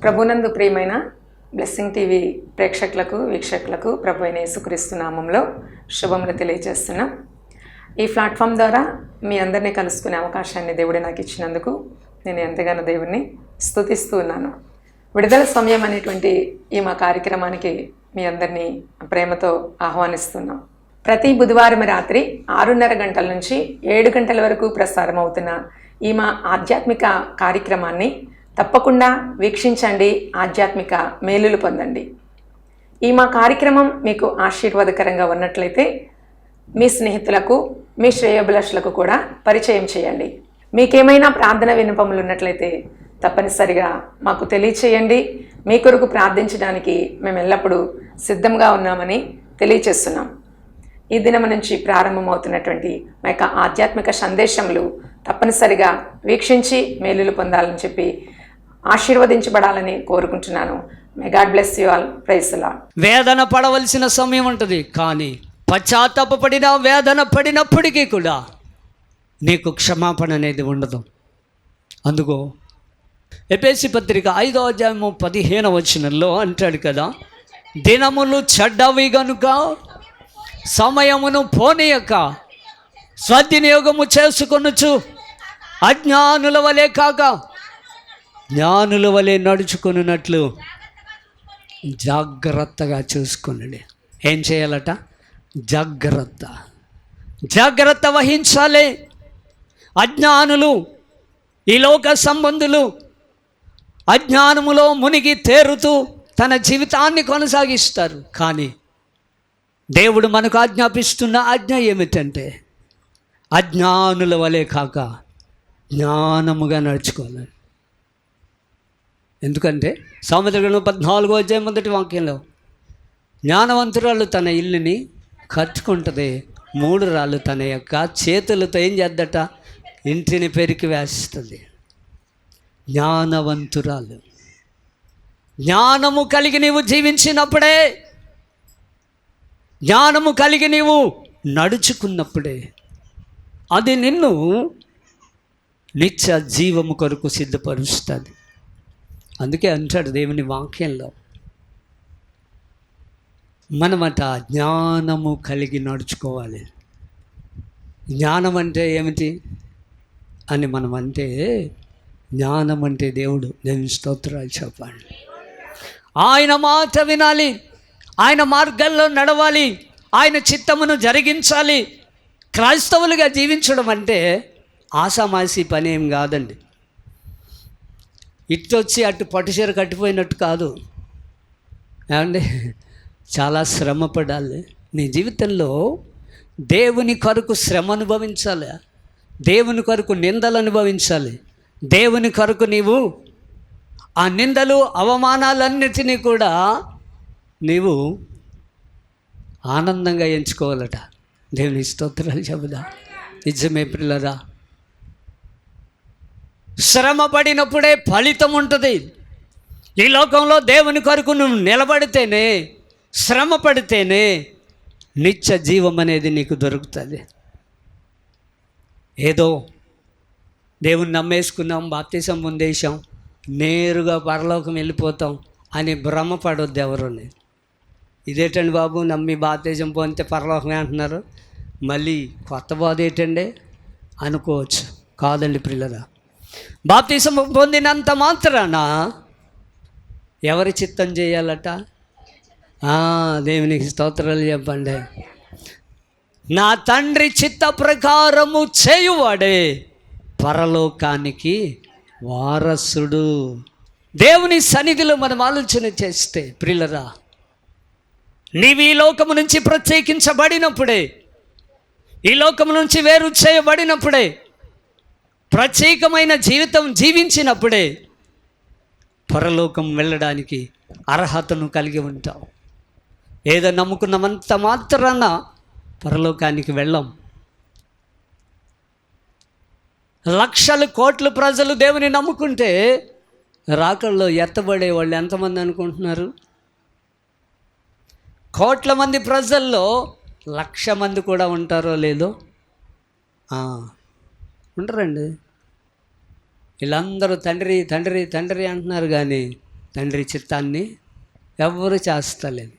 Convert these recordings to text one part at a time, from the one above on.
ప్రభునందు ప్రియమైన blessing TV ప్రేక్షకులకు వీక్షకులకు ప్రభు అయిన యేసుక్రీస్తు నామంలో శుభములు తెలియజేస్తున్నాం. ఈ ప్లాట్ఫామ్ ద్వారా మీ అందరినీ కలుసుకునే అవకాశాన్ని దేవుడు నాకు ఇచ్చినందుకు నేను ఎంతగానో దేవుడిని స్తుతిస్తూ ఉన్నాను. విడుదల సమయం అనేటువంటి ఈ మా కార్యక్రమానికి మీ అందరినీ ప్రేమతో ఆహ్వానిస్తున్నాం. ప్రతి బుధవారం రాత్రి 6:30 గంటల నుంచి 7 గంటల వరకు ప్రసారం అవుతున్న ఈ మా ఆధ్యాత్మిక కార్యక్రమాన్ని తప్పకుండా వీక్షించండి, ఆధ్యాత్మిక మేలులు పొందండి. ఈ మా కార్యక్రమం మీకు ఆశీర్వాదకరంగా ఉన్నట్లయితే మీ స్నేహితులకు, మీ శ్రేయోభిలాషులకు కూడా పరిచయం చేయండి. మీకేమైనా ప్రార్థన విన్నపములు ఉన్నట్లయితే తప్పనిసరిగా మాకు తెలియచేయండి. మీ కొరకు ప్రార్థించడానికి మేము ఎల్లప్పుడూ సిద్ధంగా ఉన్నామని తెలియచేస్తున్నాం. ఈ దినం నుంచి ప్రారంభమవుతున్నటువంటి మా యొక్క ఆధ్యాత్మిక సందేశములు తప్పనిసరిగా వీక్షించి మేలులు పొందాలని చెప్పి ఆశీర్వదించబడాలని కోరుకుంటున్నాను. May God bless you all. Praise the Lord. వేదన పడవలసిన సమయం ఉంటుంది, కానీ పశ్చాత్తాపపడిన వేదన పడినప్పటికీ కూడా నీకు క్షమాపణ అనేది ఉండదు. అందుకో ఎఫెసీ పత్రిక 5వ అధ్యాయము 15వ వచనంలో అంటాడు కదా, దినములు చెడ్డవి గనుక సమయమును పోనీయక సద్వినియోగము చేసుకొనుచు అజ్ఞానుల వలె కాక జ్ఞానుల వలె నడుచుకున్నట్లు జాగ్రత్తగా చూసుకునండి. ఏం చేయాలట? జాగ్రత్త వహించాలి. అజ్ఞానులు, ఈ లోక సంబంధులు అజ్ఞానములో మునిగి తేరుతూ తన జీవితాన్ని కొనసాగిస్తారు. కానీ దేవుడు మనకు ఆజ్ఞాపిస్తున్న ఆజ్ఞ ఏమిటంటే అజ్ఞానుల వలె కాక జ్ఞానముగా నడుచుకోవాలి. ఎందుకంటే సామెతల గ్రంథం 14వ అధ్యాయం 1వ వాక్యంలో జ్ఞానవంతురాలు తన ఇల్లుని కట్టుకుంటుంది, 3 రాళ్ళు తన యొక్క చేతులతో ఏం చేద్దట? ఇంటిని పెరికి వేస్తుంది. జ్ఞానవంతురాలు, జ్ఞానము కలిగి నీవు జీవించినప్పుడే, జ్ఞానము కలిగి నీవు నడుచుకున్నప్పుడే అది నిన్ను నిత్య జీవము కొరకు సిద్ధపరుస్తుంది. అందుకే అంటాడు దేవుని వాక్యంలో, మనమట జ్ఞానము కలిగి నడుచుకోవాలి. జ్ఞానం అంటే ఏమిటి అని మనం అంటే, జ్ఞానం అంటే దేవుని స్తోత్రాలు చెప్పాలి. ఆయన మాట వినాలి, ఆయన మార్గాల్లో నడవాలి, ఆయన చిత్తమును జరిగించాలి. క్రైస్తవులుగా జీవించడం అంటే ఆషామాషి పని ఏం కాదండి. ఇటు వచ్చి అటు పట్టుచీర కట్టిపోయినట్టు కాదు. ఏమండి, చాలా శ్రమ పడాలి. నీ జీవితంలో దేవుని కొరకు శ్రమ అనుభవించాలి, దేవుని కొరకు నిందలు అనుభవించాలి. దేవుని కొరకు నీవు ఆ నిందలు అవమానాలన్నిటినీ కూడా నీవు ఆనందంగా ఎంచుకోవాలట. దేవుని స్తోత్రాలు చెబుదా. నిజమే పిల్లరా, శ్రమ పడినప్పుడే ఫలితం ఉంటుంది. ఈ లోకంలో దేవుని కొరకు నువ్వు నిలబడితేనే, శ్రమ పడితేనే నిత్య జీవం అనేది నీకు దొరుకుతుంది. ఏదో దేవుని నమ్మేసుకున్నాం, బాప్తిసం పొందేశాం, నేరుగా పరలోకం వెళ్ళిపోతాం అని భ్రమపడొద్దు ఎవరుని. ఇదేటండి బాబు, నమ్మి బాప్తిసం పొందితే పరలోకమే అంటున్నారు, మళ్ళీ కొత్త బాధ ఏంటండి అనుకోవచ్చు. కాదండి పిల్లరా, బాప్తిసం పొందినంత మాత్రాన ఎవరి చిత్తం చేయాలట? దేవునికి స్తోత్రాలు చెప్పండి. నా తండ్రి చిత్త ప్రకారము చేయువాడే పరలోకానికి వారసుడు. దేవుని సన్నిధిలో మనం ఆలోచన చేస్తే ప్రియులరా, నీవు ఈ లోకము నుంచి ప్రత్యేకించబడినప్పుడే, ఈ లోకము నుంచి వేరు చేయబడినప్పుడే, ప్రత్యేకమైన జీవితం జీవించినప్పుడే పరలోకం వెళ్ళడానికి అర్హతను కలిగి ఉంటావు. ఏదో నమ్ముకున్నంత మాత్రాన పరలోకానికి వెళ్ళాం. లక్షల కోట్ల ప్రజలు దేవుని నమ్ముకుంటే రాకల్లో ఎత్తబడే వాళ్ళు ఎంతమంది అనుకుంటున్నారు? కోట్ల మంది ప్రజల్లో 1,00,000 మంది కూడా ఉంటారో లేదో? ఉండరండి. వీళ్ళందరూ తండ్రి తండ్రి తండ్రి అంటున్నారు, కానీ తండ్రి చిత్తాన్ని ఎవరు చేస్తలేదు.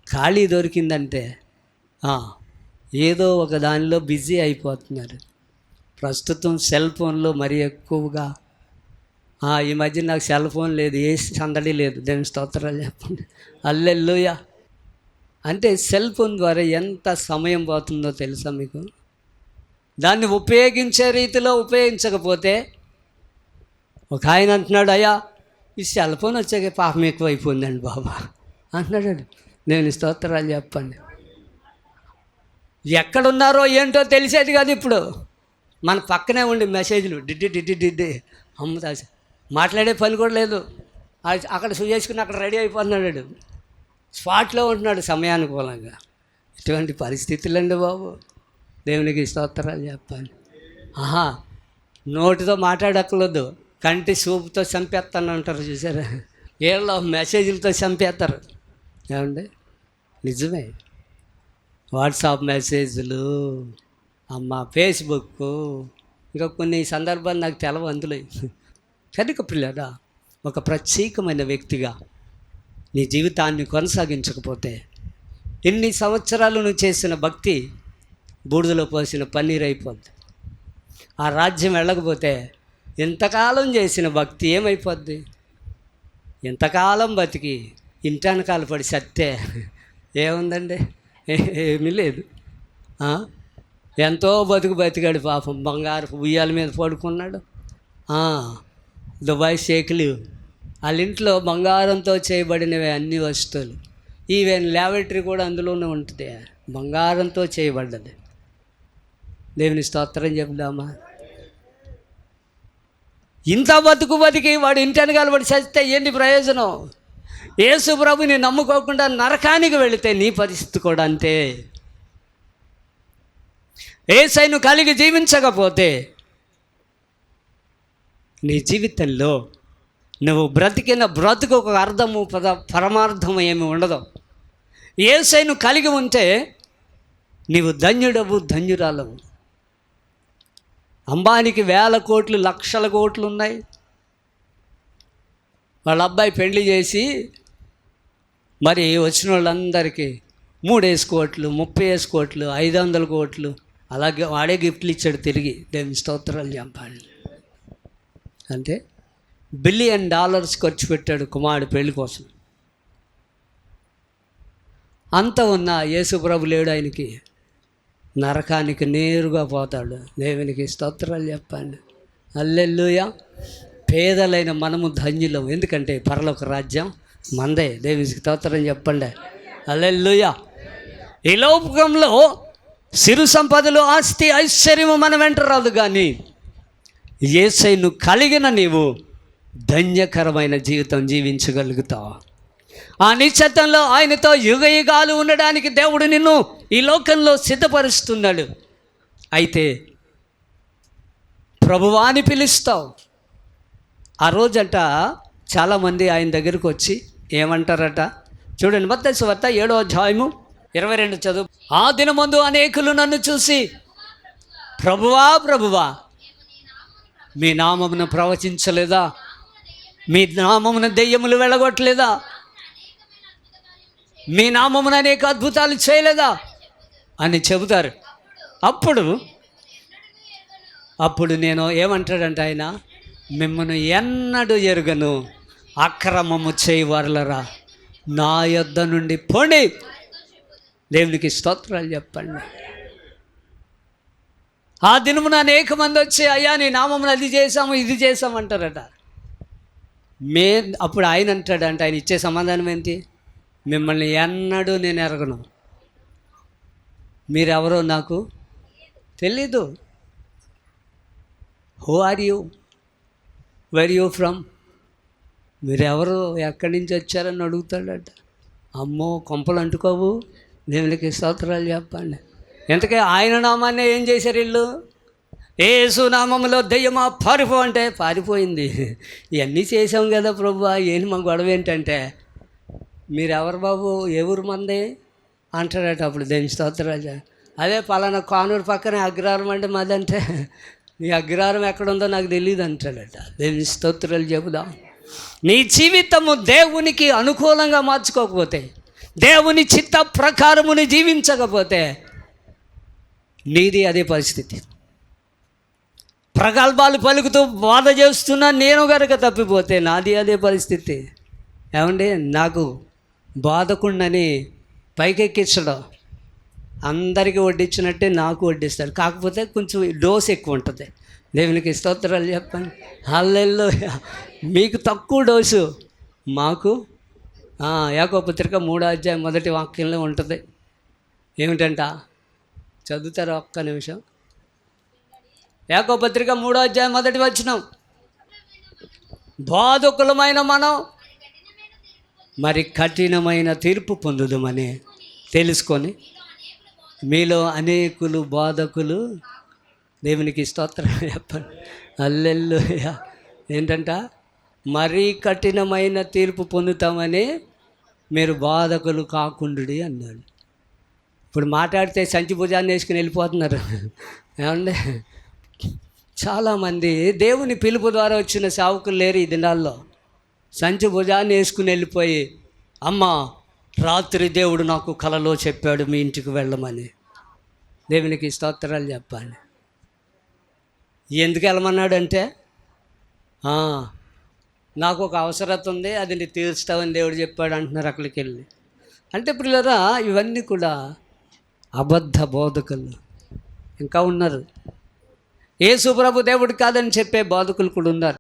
ఖాళీ దొరికిందంటే ఏదో ఒక దానిలో బిజీ అయిపోతున్నారు. ప్రస్తుతం సెల్ ఫోన్లో మరీ ఎక్కువగా ఈ మధ్య నాకు సెల్ ఫోన్ లేదు, ఏ సందడి లేదు. దేవుని స్తోత్రాలు చెప్పండి. హల్లెలూయా. అంటే సెల్ ఫోన్ ద్వారా ఎంత సమయం పోతుందో తెలుసా మీకు? దాన్ని ఉపయోగించే రీతిలో ఉపయోగించకపోతే, ఒక ఆయన అంటున్నాడు, అయ్యా ఈ సెల్ ఫోన్ వచ్చాక పాపం ఎక్కువ అయిపోయిందండి బాబా అంటున్నాడు. నేను స్తోత్రాలు చెప్పండి. ఎక్కడున్నారో ఏంటో తెలిసేది కాదు. ఇప్పుడు మన పక్కనే ఉండి మెసేజ్లు డిడ్డి అమ్ముతాసి మాట్లాడే పని కూడా లేదు. అక్కడ చేసుకుని అక్కడ రెడీ అయిపోతున్నాడు, స్పాట్లో ఉంటున్నాడు సమయానుకూలంగా. ఇటువంటి పరిస్థితులండి బాబు. దేవునికి స్తోత్రాలు చెప్పాలి. నోటితో మాట్లాడక్కర్లేదు, కంటి చూపుతో చంపేస్తాను అంటారు చూసారా? ఏళ్ళలో మెసేజ్లతో చంపేస్తారు. ఏమండి? నిజమే. వాట్సాప్ మెసేజ్లు, ఫేస్బుక్, ఇంకా కొన్ని సందర్భాలు నాకు తెలవు అందులో. కనుక పిల్లరా, ఒక ప్రత్యేకమైన వ్యక్తిగా నీ జీవితాన్ని కొనసాగించకపోతే, ఎన్ని సంవత్సరాలు నువ్వు చేసిన భక్తి బూడిదలో పోసిన పన్నీరు అయిపోద్ది. ఆ రాజ్యం వెళ్ళకపోతే ఎంతకాలం చేసిన భక్తి ఏమైపోద్ది? ఎంతకాలం బతికి ఇంటానకాలు పడి సత్తే ఏముందండి? ఏమీ లేదు. ఎంతో బతికాడు పాపం. బంగారు ఉయ్యాల మీద పడుకున్నాడు. దుబాయ్ షేకులు వాళ్ళ ఇంట్లో బంగారంతో చేయబడినవి అన్ని వస్తువులు. ఈవెన్ ల్యాబొరేటరీ కూడా అందులోనే ఉంటుంది, బంగారంతో చేయబడ్డది. దేవుని స్తోత్రం చెప్దామా? ఇంత బతికి వాడు ఇంటెనకాల పడి చస్తే ఏంటి ప్రయోజనం? యేసు ప్రభుని నమ్ముకోకుండా నరకానికి వెళితే నీ పరిస్థితి కూడా అంతే. యేసయ్యను కలిగి జీవించకపోతే నీ జీవితంలో నువ్వు బ్రతికిన బ్రతుకు ఒక అర్థము పరమార్థము ఏమి ఉండదు. యేసయ్యను కలిగి ఉంటే నీవు ధన్యుడవు, ధన్యురాలవు. అంబానీకి 1000 కోట్లు, లక్షల కోట్లు ఉన్నాయి. వాళ్ళ అబ్బాయి పెళ్లి చేసి మరి వచ్చిన వాళ్ళందరికీ 3 కోట్లు, 30 కోట్లు, 500 కోట్లు అలాగే వాడే గిఫ్ట్లు ఇచ్చాడు తిరిగి. దేవుని స్తోత్రాలు చెప్పాలి. అంటే $1 బిలియన్ ఖర్చు పెట్టాడు కుమారుడు పెళ్లి కోసం. అంత ఉన్న యేసు ప్రభు లేడు ఆయనకి, నరకానికి నేరుగా పోతాడు. దేవునికి స్తోత్రాలు చెప్పండి. హల్లెలూయా. పేదలైన మనము ధన్యులం, ఎందుకంటే పరలోక రాజ్యం మందే. దేవునికి స్తోత్రం చెప్పండి. హల్లెలూయా. ఈ లోకంలో సిరు సంపదలు, ఆస్తి, ఐశ్వర్యము మన వెంట రాదు, కానీ యేసయ్యను కలిగిన నీవు ధన్యకరమైన జీవితం జీవించగలుగుతావు. ఆ నిశ్చతంలో ఆయనతో యుగయుగాలు ఉండడానికి దేవుడు నిన్ను ఈ లోకంలో సిద్ధపరుస్తున్నాడు. అయితే ప్రభువా అని పిలుస్తావు. ఆ రోజంట చాలామంది ఆయన దగ్గరికి వచ్చి ఏమంటారట? చూడండి, మత్తయి సువార్త 7వ అధ్యాయము 22 చదువు. ఆ దినమందు అనేకులు నన్ను చూసి, ప్రభువా ప్రభువా, మీ నామమును ప్రవచించలేదా? మీ నామమున దెయ్యములు వెళ్ళగొట్టలేదా? మీ నామమున అనేక అద్భుతాలు చేయలేదా అని చెబుతారు. అప్పుడు నేను ఏమంటాడంటే ఆయన, మిమ్మల్ని ఎన్నడూ ఎరుగను, అక్రమము చేయవారులరా, నా యొద్ద నుండి పోండి. దేవునికి స్తోత్రాలు చెప్పండి. ఆ దినమున అనేక మంది వచ్చి, అయ్యా నీ నామమున అది చేసాము, ఇది చేసామంటారట. అప్పుడు ఆయన అంటాడంటే, ఆయన ఇచ్చే సమాధానం ఏంటి? మిమ్మల్ని ఎన్నడూ నేను ఎరగను, మీరెవరో నాకు తెలీదు. Who are you, where you from, మీరెవరు, ఎక్కడి నుంచి వచ్చారని అడుగుతాడట. అమ్మో, కొంపలు అంటుకోవు. దేవునికి స్తోత్రాలు చెప్పండి. ఎందుకే ఆయన నామాన్ని ఏం చేశారు వీళ్ళు? యేసు నామములో దెయ్యమా పారిపో అంటే పారిపోయింది. ఇవన్నీ చేసాం కదా ప్రభువా, ఏంటి మా గొడవ ఏంటంటే, మీరెవరు బాబు, ఏ ఊరు మంది అంటాడట. అప్పుడు దేవుని స్తోత్రాలు. అదే పలానా కానూరు పక్కనే అగ్రహారం అంటే మాదంటే, నీ అగ్రహారం ఎక్కడుందో నాకు తెలియదు అంటాడట. దేవుని స్తోత్రాలు చెబుదాం. నీ జీవితము దేవునికి అనుకూలంగా మార్చుకోకపోతే, దేవుని చిత్త ప్రకారముని జీవించకపోతే నీది అదే పరిస్థితి. ప్రగల్భాలు పలుకుతూ బాధ చేస్తున్నా నేను గనక తప్పిపోతే నాది అదే పరిస్థితి. ఏమండి, నాకు బాధకుండని పైకెక్కించడం, అందరికీ వడ్డించినట్టే నాకు వడ్డిస్తాడు. కాకపోతే కొంచెం డోస్ ఎక్కువ ఉంటుంది. దేవునికి స్తోత్రాలు చెప్పండి. హల్లెలూయా. మీకు తక్కువ డోసు, మాకు యాకోబు పత్రిక 3వ అధ్యాయం 1వ వాక్యంలో ఉంటుంది. ఏమిటంట, చదువుతారా ఒక్క నిమిషం? యాకోబు పత్రిక 3వ అధ్యాయం 1వ వచనం, బాధకులమైన మనం మరి కఠినమైన తీర్పు పొందుదామని తెలుసుకొని మీలో అనేకులు బాధకులు. దేవునికి స్తోత్రం చెప్పండి. హల్లెలూయా. ఏంటంట, మరీ కఠినమైన తీర్పు పొందుతామని మీరు బాధకులు కాకుండుడి అన్నాడు. ఇప్పుడు మాట్లాడితే సంచి భుజాన్ని వేసుకుని వెళ్ళిపోతున్నారు. ఏమండి, చాలామంది దేవుని పిలుపు ద్వారా వచ్చిన సేవకులు లేరు ఈ దినాల్లో. సంచి భుజాన్ని వేసుకుని వెళ్ళిపోయి, అమ్మ రాత్రి దేవుడు నాకు కలలో చెప్పాడు మీ ఇంటికి వెళ్ళమని. దేవునికి స్తోత్రాలు చెప్పాలి. ఎందుకు వెళ్ళమన్నాడంటే, నాకు ఒక అవసరత ఉంది, అది నీ తీర్చుతావని దేవుడు చెప్పాడు అంటున్నారు అక్కడికి వెళ్ళి. అంటే పిల్లరా, ఇవన్నీ కూడా అబద్ధ బోధకులు ఇంకా ఉన్నారు. యేసు ప్రభు దేవుడు కాదని చెప్పే బోధకులు కూడా ఉన్నారు.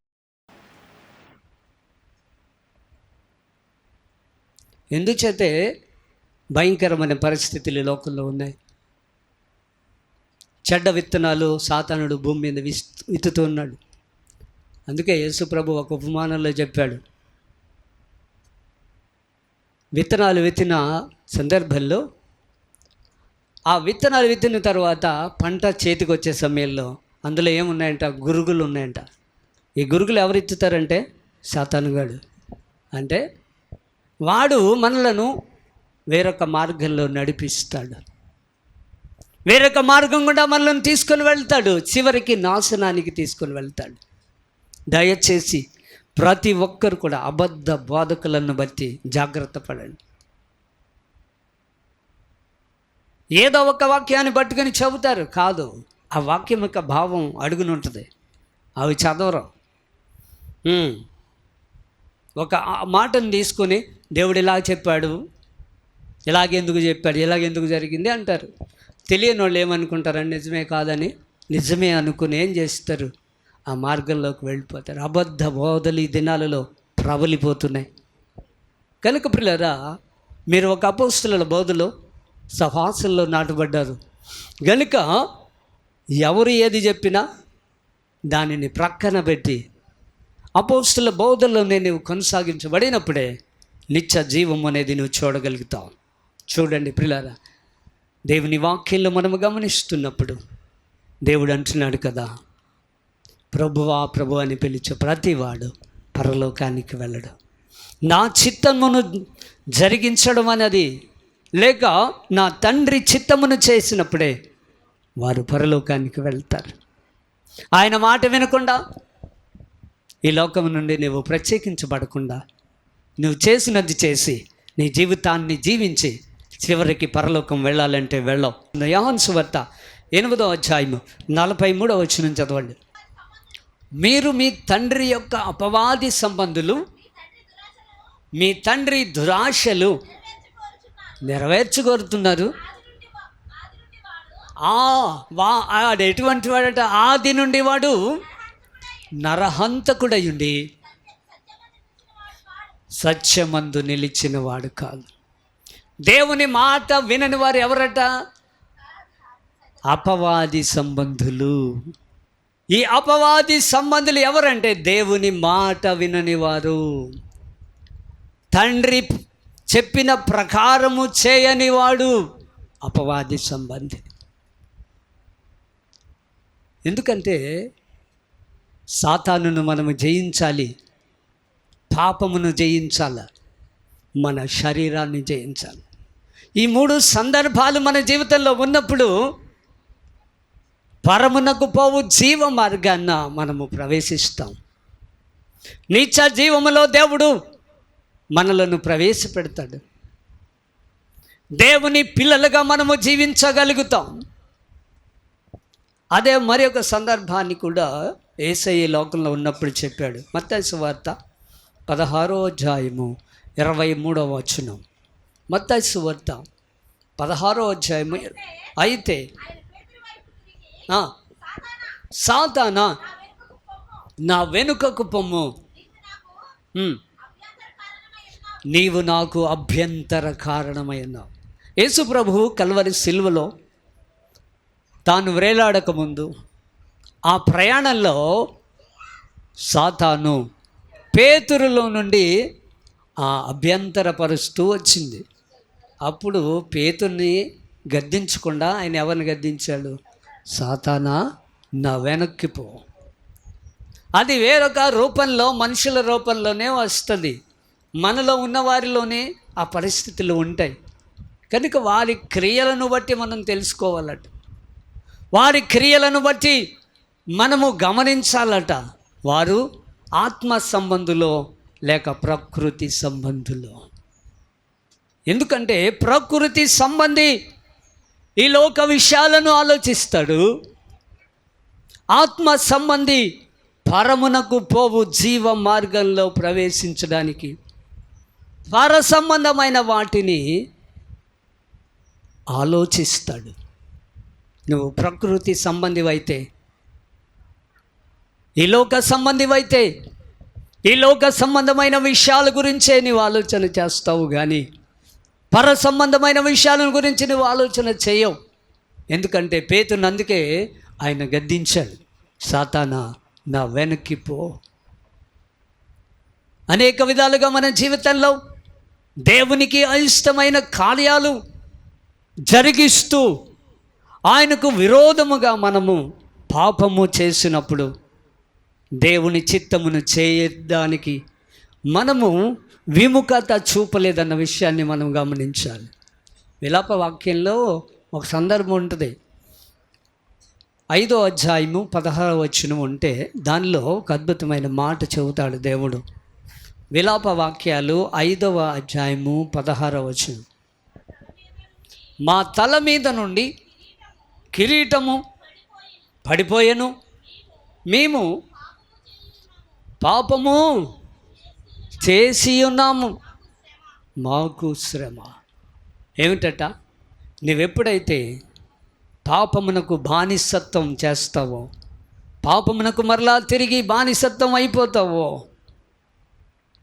ఎందుచేతే భయంకరమైన పరిస్థితులు ఈ లోకంలో ఉన్నాయి. చెడ్డ విత్తనాలు సాతానుడు భూమి మీద విత్తుతూ ఉన్నాడు. అందుకే యేసు ప్రభు ఒక ఉపమానంలో చెప్పాడు, విత్తనాలు విత్తిన సందర్భంలో ఆ విత్తనాలు విత్తిన తర్వాత పంట చేతికి వచ్చే సమయంలో అందులో ఏమున్నాయంట, గురుగులు ఉన్నాయంట. ఈ గురుగులు ఎవరు ఎత్తుతారంటే సాతానుగాడు. అంటే వాడు మనలను వేరొక మార్గంలో నడిపిస్తాడు, వేరొక మార్గం కూడా మనల్ని తీసుకొని వెళ్తాడు, చివరికి నాశనానికి తీసుకొని వెళ్తాడు. దయచేసి ప్రతి ఒక్కరు కూడా అబద్ధ బోధకులను బట్టి జాగ్రత్త పడండి. ఏదో ఒక వాక్యాన్ని పట్టుకొని చెబుతారు, కాదు ఆ వాక్యం యొక్క భావం అడుగునుంటుంది, అవి చదవరు. ఒక మాటను తీసుకొని దేవుడు ఇలా చెప్పాడు, ఇలాగెందుకు చెప్పాడు, ఇలాగెందుకు జరిగింది అంటారు. తెలియని వాళ్ళు ఏమనుకుంటారని నిజమే కాదని నిజమే అనుకుని ఏం చేస్తారు, ఆ మార్గంలోకి వెళ్ళిపోతారు. అబద్ధ బోధలు ఈ దినాలలో ప్రబలిపోతున్నాయి. కనుక పిల్లరా, మీరు ఒక అపోస్తలుల బోధలో సహవాసంలో నాటబడ్డారు గనుక ఎవరు ఏది చెప్పినా దానిని ప్రక్కన పెట్టి అపోస్తలుల బోధల్లోనే నువ్వు కొనసాగించబడినప్పుడే నిత్య జీవం అనేది నువ్వు చూడగలుగుతావు. చూడండి ప్రియులారా, దేవుని వాక్యంలో మనము గమనిస్తున్నప్పుడు దేవుడు అంటున్నాడు కదా, ప్రభువా ప్రభు అని పిలిచే ప్రతివాడు పరలోకానికి వెళ్ళడు. నా చిత్తమును జరిగించడం అనేది లేక నా తండ్రి చిత్తమును చేసినప్పుడే వారు పరలోకానికి వెళ్తారు. ఆయన మాట వినకుండా ఈ లోకం నుండి నువ్వు ప్రత్యేకించబడకుండా నువ్వు చేసినది చేసి నీ జీవితాన్ని జీవించి చివరికి పరలోకం వెళ్ళాలంటే వెళ్ళవు. యోహాను సువార్త 8వ అధ్యాయము 43వ వచనం చదవండి. మీరు మీ తండ్రి యొక్క అపవాది సంబంధులు, మీ తండ్రి దురాశలు నెరవేర్చుకోరుతున్నారు. వాడు ఎటువంటి వాడట, ఆది నుండి వాడు నరహంతకుడయుండి సత్యమందు నిలిచిన వాడు కాదు. దేవుని మాట వినని వారు ఎవరట, అపవాది సంబంధులు. ఈ అపవాది సంబంధులు ఎవరంటే దేవుని మాట వినని వారు, తండ్రి చెప్పిన ప్రకారము చేయని వాడు అపవాది సంబంధి. ఎందుకంటే సాతానును మనము జయించాలి, పాపమును జయించాలి, మన శరీరాన్ని జయించాలి. ఈ 3 సందర్భాలు మన జీవితంలో ఉన్నప్పుడు పరమునకు పోవు జీవ మార్గాన్న మనము ప్రవేశిస్తాం. నిత్య జీవములో దేవుడు మనలను ప్రవేశపెడతాడు. దేవుని పిల్లలుగా మనము జీవించగలుగుతాం. అదే మరి ఒక సందర్భాన్ని కూడా యేసయ్య లోకంలో ఉన్నప్పుడు చెప్పాడు. మత్తయి సువార్త 16వ అధ్యాయము 23వ వచనం. మత్తయి సువార్త 16వ అధ్యాయము. అయితే సాతానా నా వెనుకకు పొమ్ము, నీవు నాకు అభ్యంతర కారణమైనావు. యేసు ప్రభువు కల్వరి సిలువలో తాను వేలాడకముందు ఆ ప్రయాణంలో సాతాను పేతురులో నుండి అభ్యంతరపరుస్తూ వచ్చింది. అప్పుడు పేతుర్ని గద్దించకుండా ఆయన ఎవరిని గద్దించాడు? సాతానా నా వెనక్కి పో. అది వేరొక రూపంలో, మనుషుల రూపంలోనే వస్తుంది. మనలో ఉన్న వారిలోనే ఆ పరిస్థితులు ఉంటాయి. కనుక వారి క్రియలను బట్టి మనం తెలుసుకోవాలట. వారి క్రియలను బట్టి మనము గమనించాలట. వారు ఆత్మ సంబంధులో లేక ప్రకృతి సంబంధులో. ఎందుకంటే ప్రకృతి సంబంధి ఈ లోక విషయాలను ఆలోచిస్తాడు. ఆత్మ సంబంధి పరమునకు పోవు జీవ మార్గంలో ప్రవేశించడానికి పర సంబంధమైన వాటిని ఆలోచిస్తాడు. నువ్వు ప్రకృతి సంబంధివైతే, ఈ లోక సంబంధివైతే, ఈ లోక సంబంధమైన విషయాల గురించే నీవు ఆలోచన చేస్తావు, కానీ పర సంబంధమైన విషయాల గురించి నువ్వు ఆలోచన చేయవు. ఎందుకంటే పేతురుని అందుకే ఆయన గద్దించాడు, సాతానా నా వెనక్కి పో. అనేక విధాలుగా మన జీవితంలో దేవునికి అయిష్టమైన కార్యాలు జరిగిస్తూ ఆయనకు విరోధముగా మనము పాపము చేసినప్పుడు దేవుని చిత్తమును చేయడానికి మనము విముఖత చూపలేదన్న విషయాన్ని మనం గమనించాలి. విలాప వాక్యంలో ఒక సందర్భం ఉంటుంది. 5వ అధ్యాయము 16వ వచనం ఉంటే దానిలో ఒక అద్భుతమైన మాట చెబుతాడు దేవుడు. విలాప వాక్యాలు 5వ అధ్యాయము 16వ వచనం. మా తల మీద నుండి కిరీటము పడిపోయెను, మేము పాపము చేసి ఉన్నాము, మాకు శ్రమ. ఏమిటట? నువ్వెప్పుడైతే పాపమునకు బానిసత్వం చేస్తావో, పాపమునకు మరలా తిరిగి బానిసత్వం అయిపోతావో,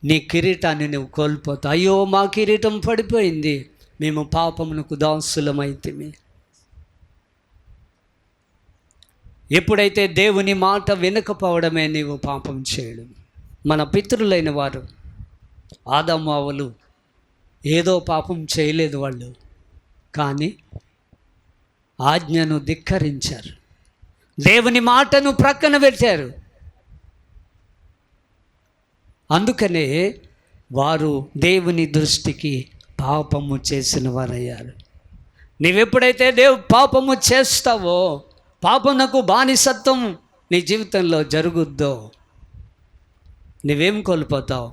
నీ కిరీటాన్ని నువ్వు కోల్పోతావు. అయ్యో మా కిరీటం పడిపోయింది, మేము పాపమునకు దాసులమైతిమి. ఎప్పుడైతే దేవుని మాట వినకపోవడమే నీవు పాపం చేయడం. మన పితరులైన వారు ఆదాము అవ్వలు ఏదో పాపం చేయలేదు వాళ్ళు, కానీ ఆజ్ఞను ధిక్కరించారు, దేవుని మాటను ప్రక్కన పెట్టారు. అందుకనే వారు దేవుని దృష్టికి పాపము చేసిన వారయ్యారు. నీవెప్పుడైతే పాపము చేస్తావో, పాపమునకు బానిసత్వం నీ జీవితంలో జరుగుద్దో, నువ్వేం కోల్పోతావు?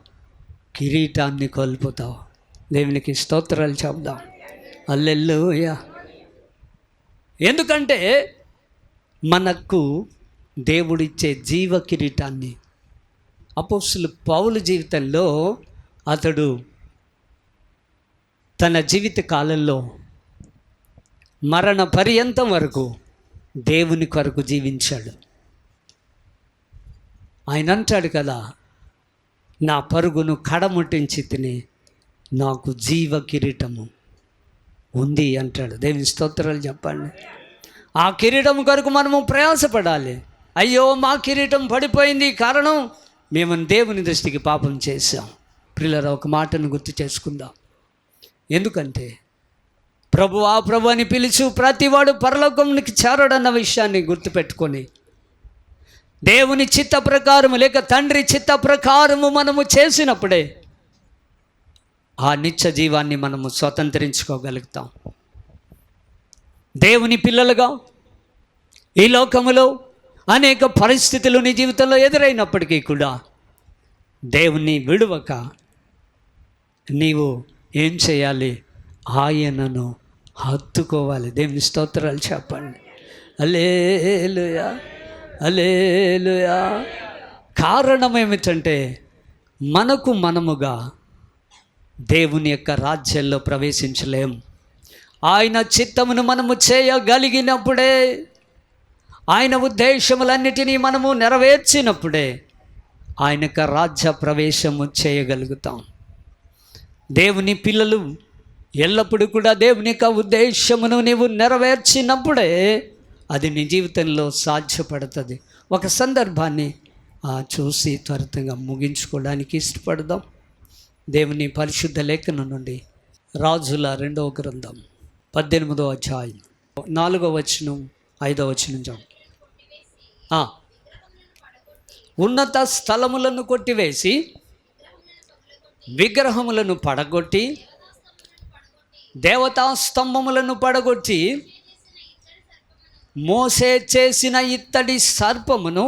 కిరీటాన్ని కోల్పోతావు. దేవునికి స్తోత్రాలు చెప్దాం. హల్లెలూయా. ఎందుకంటే మనకు దేవుడిచ్చే జీవ కిరీటాన్ని అపోస్తలుడు పౌలు జీవితంలో అతడు తన జీవిత కాలంలో మరణ పర్యంతం వరకు దేవుని కొరకు జీవించాడు. ఆయన అంటాడు కదా, నా పరుగును కడముట్టించి తిని నాకు జీవ కిరీటము ఉంది అంటాడు. దేవుని స్తోత్రాలు చెప్పండి. ఆ కిరీటం కొరకు మనము ప్రయాసపడాలి. అయ్యో మా కిరీటం పడిపోయింది, కారణం మేము దేవుని దృష్టికి పాపం చేశాం. ప్రియులారా, ఒక మాటను గుర్తు చేసుకుందాం. ఎందుకంటే ప్రభువా ప్రభు అని పిలుచు ప్రతివాడు పరలోకంకి చేరడన్న విషయాన్ని గుర్తుపెట్టుకొని దేవుని చిత్త ప్రకారము లేక తండ్రి చిత్త ప్రకారము మనము చేసినప్పుడే ఆ నిత్య జీవాన్ని మనము స్వతంత్రించుకోగలుగుతాం. దేవుని పిల్లలుగా ఈ లోకములో అనేక పరిస్థితులు నీ జీవితంలో ఎదురైనప్పటికీ కూడా దేవుని విడువక నీవు ఏం చేయాలి? ఆయనను హత్తుకోవాలి. దేవుని స్తోత్రాలు చెప్పండి. హల్లెలూయా, హల్లెలూయా. కారణం ఏమిటంటే మనముగా దేవుని యొక్క రాజ్యంలో ప్రవేశించలేం. ఆయన చిత్తమును మనము చేయగలిగినప్పుడే, ఆయన ఉద్దేశములన్నిటినీ మనము నెరవేర్చినప్పుడే ఆయన యొక్క రాజ్య ప్రవేశము చేయగలుగుతాం. దేవుని పిల్లలు ఎల్లప్పుడూ కూడా దేవుని యొక్క ఉద్దేశమును నీవు నెరవేర్చినప్పుడే అది నీ జీవితంలో సాధ్యపడుతుంది. ఒక సందర్భాన్ని చూసి త్వరితంగా ముగించుకోవడానికి ఇష్టపడదాం. దేవుని పరిశుద్ధ లేఖనం నుండి రాజుల 2వ గ్రంథం 18వ అధ్యాయం 4వ వచనం 5వ వచనం. ఉన్నత స్థలములను కొట్టివేసి విగ్రహములను పడగొట్టి దేవతా స్తంభములను పడగొట్టి మోసే చేసిన ఇత్తడి సర్పమును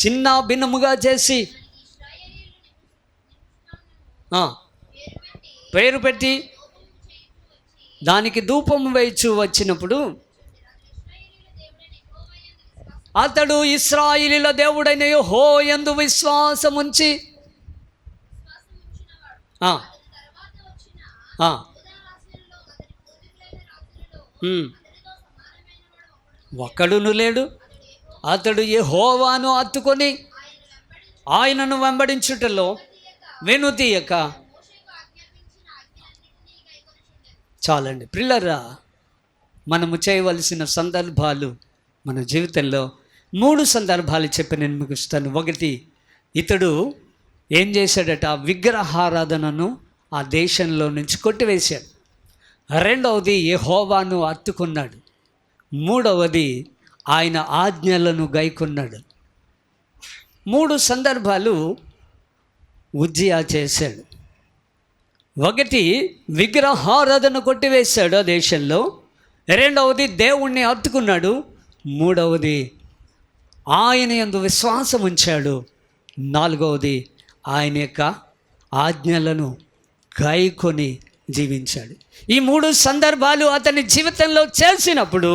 చిన్న భిన్నముగా చేసి పేరు పెట్టి దానికి ధూపము వేయచు వచ్చినప్పుడు అతడు ఇశ్రాయేలీయుల దేవుడైన యెహోవా యందు విశ్వాసముంచి ఒక్కడును లేడు. అతడు యెహోవాను హత్తుకొని ఆయనను వెంబడించుటలో వెనుతీయక. చాలండి ప్రియులారా, మనము చేయవలసిన సందర్భాలు మన జీవితంలో 3 సందర్భాలు చెప్పి నేను ముగిస్తాను. 1, ఇతడు ఏం చేశాడట? విగ్రహారాధనను ఆ దేశంలో నుంచి కొట్టివేశాడు. 2వది యెహోవాను హత్తుకున్నాడు. 3వది ఆయన ఆజ్ఞలను గైకొన్నాడు. 3 సందర్భాలు ఉజ్జియా చేశాడు. 1, విగ్రహారాధన కొట్టివేశాడు ఆ దేశంలో. 2వది దేవుణ్ణి హత్తుకున్నాడు. 3వది ఆయన యందు విశ్వాసం ఉంచాడు. 4వది ఆయన యొక్క ఆజ్ఞలను గైకొని జీవించాడు. ఈ 3 సందర్భాలు అతని జీవితంలో చేసినప్పుడు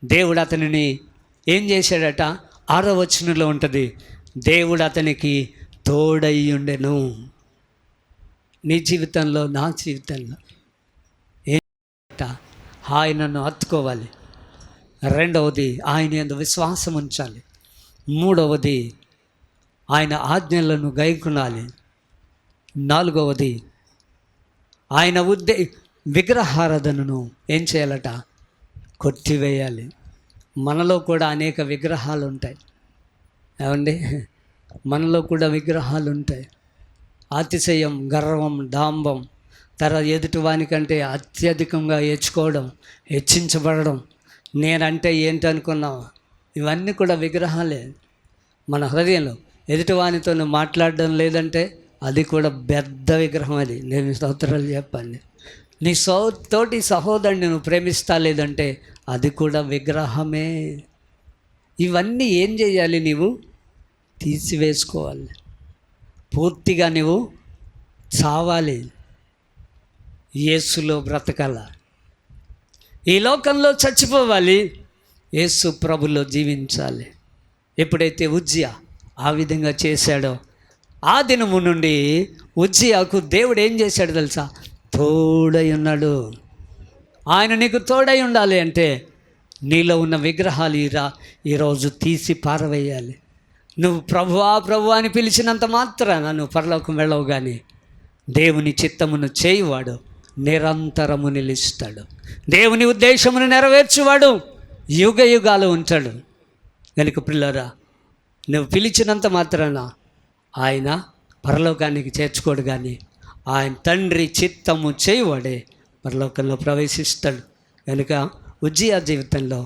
దేవుడు అతనిని ఏం చేశాడట? 6వ వచనంలో ఉంటుంది, దేవుడు అతనికి తోడై ఉండెను. నీ జీవితంలో, నా జీవితంలో ఏంట? ఆయనను హత్తుకోవాలి. 2వది ఆయన యందు విశ్వాసం ఉంచాలి. 3వది ఆయన ఆజ్ఞలను గైకొనాలి. 4వది ఆయన విగ్రహారాధనను ఏం చేయాలట? కొట్టివేయాలి. మనలో కూడా అనేక విగ్రహాలు ఉంటాయి. ఏమండి, మనలో కూడా విగ్రహాలు ఉంటాయి. అతిశయం, గర్వం, డాంబం, ఎదుటివానికంటే అత్యధికంగా హెచ్చుకోవడం, హెచ్చించబడడం, నేనంటే ఏంటనుకున్నావు, ఇవన్నీ కూడా విగ్రహాలే. మన హృదయంలో ఎదుటివానితో మాట్లాడడం లేదంటే అది కూడా పెద్ద విగ్రహం. అది నేను స్తోత్రాలు చెప్పండి. నీ తోటి సహోదరుని నువ్వు ప్రేమిస్తా లేదంటే అది కూడా విగ్రహమే. ఇవన్నీ ఏం చేయాలి? నీవు తీసివేసుకోవాలి. పూర్తిగా నీవు చావాలి. యేసులో బ్రతకాల. ఈ లోకంలో చచ్చిపోవాలి, యేసు ప్రభులో జీవించాలి. ఎప్పుడైతే ఉజ్జియా ఆ విధంగా చేశాడో ఆ దినము నుండి ఉజ్జియాకు దేవుడు ఏం చేశాడు తెలుసా? తోడై ఉన్నాడు. ఆయన నీకు తోడై ఉండాలి అంటే నీలో ఉన్న విగ్రహాలు ఈరోజు తీసి పారవేయాలి. నువ్వు ప్రభువా ప్రభు అని పిలిచినంత మాత్రాన నువ్వు పరలోకం వెళ్ళవు, కానీ దేవుని చిత్తమును చేయువాడు నిరంతరము నిలుస్తాడు. దేవుని ఉద్దేశమును నెరవేర్చువాడు యుగ యుగాలు ఉంటాడు. కనుక పిల్లరా, నువ్వు పిలిచినంత మాత్రాన ఆయన పరలోకానికి చేర్చుకోడు, కానీ ఆయన తండ్రి చిత్తము చేయువాడే పరలోకంలో ప్రవేశిస్తాడు. కనుక ఉజ్జియా జీవితంలో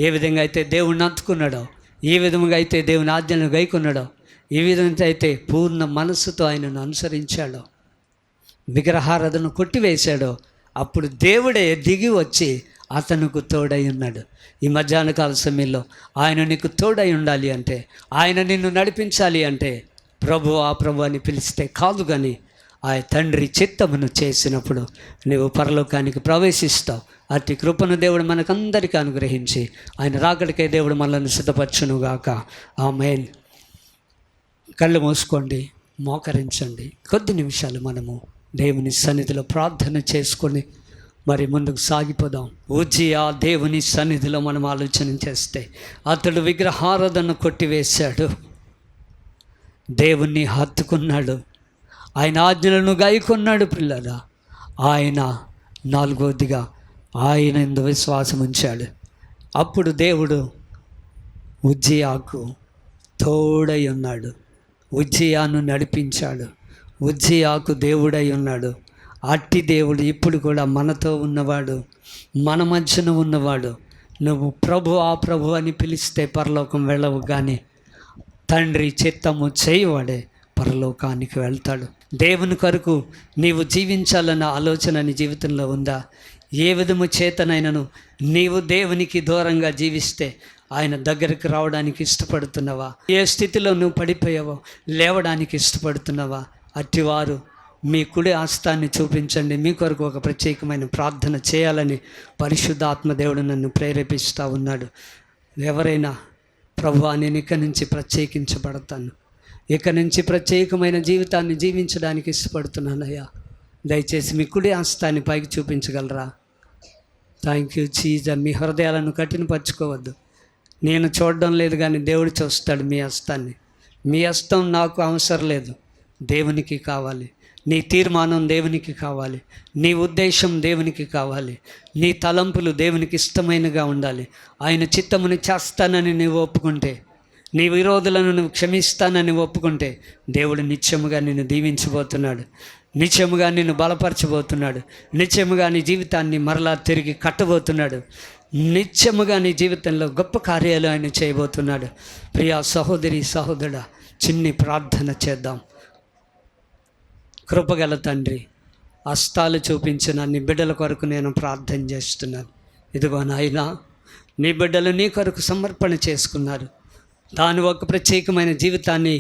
ఏ విధంగా అయితే దేవుణ్ణి అందుకున్నాడో, ఏ విధంగా అయితే దేవుని ఆజ్ఞలను గైకొన్నాడో, ఏ విధంగా అయితే పూర్ణ మనస్సుతో ఆయనను అనుసరించాడో, విగ్రహారాధన కొట్టివేశాడో, అప్పుడు దేవుడే దిగి వచ్చి అతనుకు తోడై ఉన్నాడు. ఈ మధ్యాహ్న కాల సమయంలో ఆయన నీకు తోడై ఉండాలి అంటే, ఆయన నిన్ను నడిపించాలి అంటే ప్రభు అని పిలిస్తే కాదు, కానీ ఆ తండ్రి చిత్తమును చేసినప్పుడు నీవు పరలోకానికి ప్రవేశిస్తావు. అట్టి కృపను దేవుడు మనకందరికీ అనుగ్రహించి ఆయన రాకడికే దేవుడు మనల్ని సిద్ధపరచునుగాక. ఆమేన్. కళ్ళు మూసుకోండి, మోకరించండి. కొద్ది నిమిషాలు మనము దేవుని సన్నిధిలో ప్రార్థన చేసుకొని మరి ముందుకు సాగిపోదాం. ఉజ్జియా దేవుని సన్నిధిలో మనం ఆలోచన చేస్తే అతడు విగ్రహారాధన కొట్టివేశాడు, దేవుణ్ణి హత్తుకున్నాడు, ఆయన ఆజ్ఞలను గాయకొన్నాడు. పిల్లరా, ఆయన నాలుగోదిగా ఆయన యందు విశ్వాసం ఉంచాడు. అప్పుడు దేవుడు ఉజ్జియాకు తోడై ఉన్నాడు, ఉజ్జియాను నడిపించాడు, ఉజ్జియాకు దేవుడై ఉన్నాడు. అట్టి దేవుడు ఇప్పుడు కూడా మనతో ఉన్నవాడు, మన మధ్యన ఉన్నవాడు. నువ్వు ప్రభు అని పిలిస్తే పరలోకం వెళ్ళవు, కానీ తండ్రి చిత్తము చేయవాడే పరలోకానికి వెళ్తాడు. దేవుని కొరకు నీవు జీవించాలన్న ఆలోచన నీ జీవితంలో ఉందా? ఏ విధము చేతనైనను నీవు దేవునికి దూరంగా జీవిస్తే ఆయన దగ్గరికి రావడానికి ఇష్టపడుతున్నావా? ఏ స్థితిలో నువ్వు పడిపోయావో లేవడానికి ఇష్టపడుతున్నావా? అట్టివారు మీ కుడి హస్తాన్ని చూపించండి. మీ కొరకు ఒక ప్రత్యేకమైన ప్రార్థన చేయాలని పరిశుద్ధాత్మ దేవుడు నన్ను ప్రేరేపిస్తూ ఉన్నాడు. ఎవరైనా ప్రభువా, నేను ఇక నుంచి ప్రత్యేకించబడతాను, ఇక నుంచి ప్రత్యేకమైన జీవితాన్ని జీవించడానికి ఇష్టపడుతున్నానయ్యా, దయచేసి మీ కుడి హస్తాన్ని పైకి చూపించగలరా? Thank you Jesus. మీ హృదయాలను కఠినపరచుకోవద్దు. నేను చూడడం లేదు, కానీ దేవుడు చూస్తాడు మీ హస్తాన్ని. మీ హస్తం నాకు అవసరం లేదు, దేవునికి కావాలి. నీ తీర్మానం దేవునికి కావాలి, నీ ఉద్దేశం దేవునికి కావాలి, నీ తలంపులు దేవునికి ఇష్టమైనగా ఉండాలి. ఆయన చిత్తముని చేస్తానని నీవు ఒప్పుకుంటే, నీ విరోధులను నువ్వు క్షమిస్తానని ఒప్పుకుంటే దేవుడు నిత్యముగా నిన్ను దీవించబోతున్నాడు, నిత్యముగా నిన్ను బలపరచబోతున్నాడు, నిత్యముగా నీ జీవితాన్ని మరలా తిరిగి కట్టబోతున్నాడు, నిత్యముగా నీ జీవితంలో గొప్ప కార్యాలు ఆయన చేయబోతున్నాడు. ప్రియా సహోదరి సహోదరుడా, చిన్ని ప్రార్థన చేద్దాం. కృపగల తండ్రి, హస్తాలు చూపించిన నీ బిడ్డల కొరకు నేను ప్రార్థన చేస్తున్నాను. ఇదిగో నాయనా, నీ బిడ్డలు నీ కొరకు సమర్పణ చేసుకున్నారు. తాను ఒక ప్రత్యేకమైన జీవితాన్ని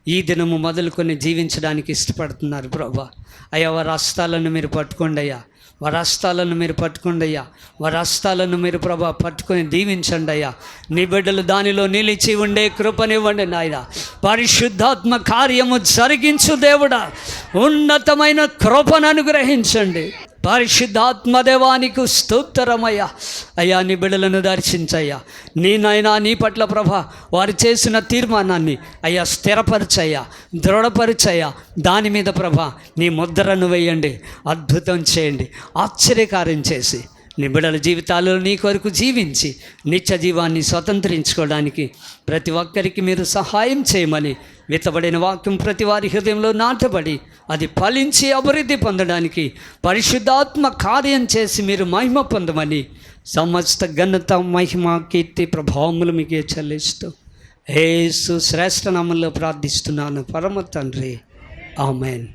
ఈ దినము మొదలుకొని జీవించడానికి ఇష్టపడుతున్నారు. ప్రభా అయ్యా, వారి హస్తాలను మీరు పట్టుకోండి అయ్యా, వారి హస్తాలను మీరు పట్టుకోండి అయ్యా, వారి హస్తాలను మీరు ప్రభా పట్టుకొని దీవించండి అయ్యా. నీ బిడ్డలు దానిలో నిలిచి ఉండే కృపనివ్వండి నాయన. పరిశుద్ధాత్మ కార్యము జరిగించు దేవుడా, ఉన్నతమైన కృపను అనుగ్రహించండి. పరిశుద్ధాత్మ దేవానికి స్తోత్రమయ్యా. అయ్యా, నీ బిడ్డలను దర్శించయ్యా. నీ నాయనా, నీ పట్ల ప్రభా వారు చేసిన తీర్మానాన్ని అయ్యా స్థిరపరచయ్యా, దృఢపరచయ్యా. దాని మీద ప్రభా నీ ముద్రను వేయండి, అద్భుతం చేయండి, ఆశ్చర్యకార్యం చేసి నీ బిడ్డల జీవితాలలో నీ కొరకు జీవించి నిత్య జీవాన్ని స్వతంత్రించుకోవడానికి ప్రతి ఒక్కరికి మీరు సహాయం చేయమని, విత్తబడిన వాక్యం ప్రతి వారి హృదయంలో నాటబడి అది ఫలించి అభివృద్ధి పొందడానికి పరిశుద్ధాత్మ కార్యం చేసి మీరు మహిమ పొందమని, సమస్త ఘనత మహిమ కీర్తి ప్రభావములు మీకే చెల్లిస్తూ యేసు శ్రేష్ఠ నామములో ప్రార్థిస్తున్నాను పరమ తండ్రి. ఆమెన్.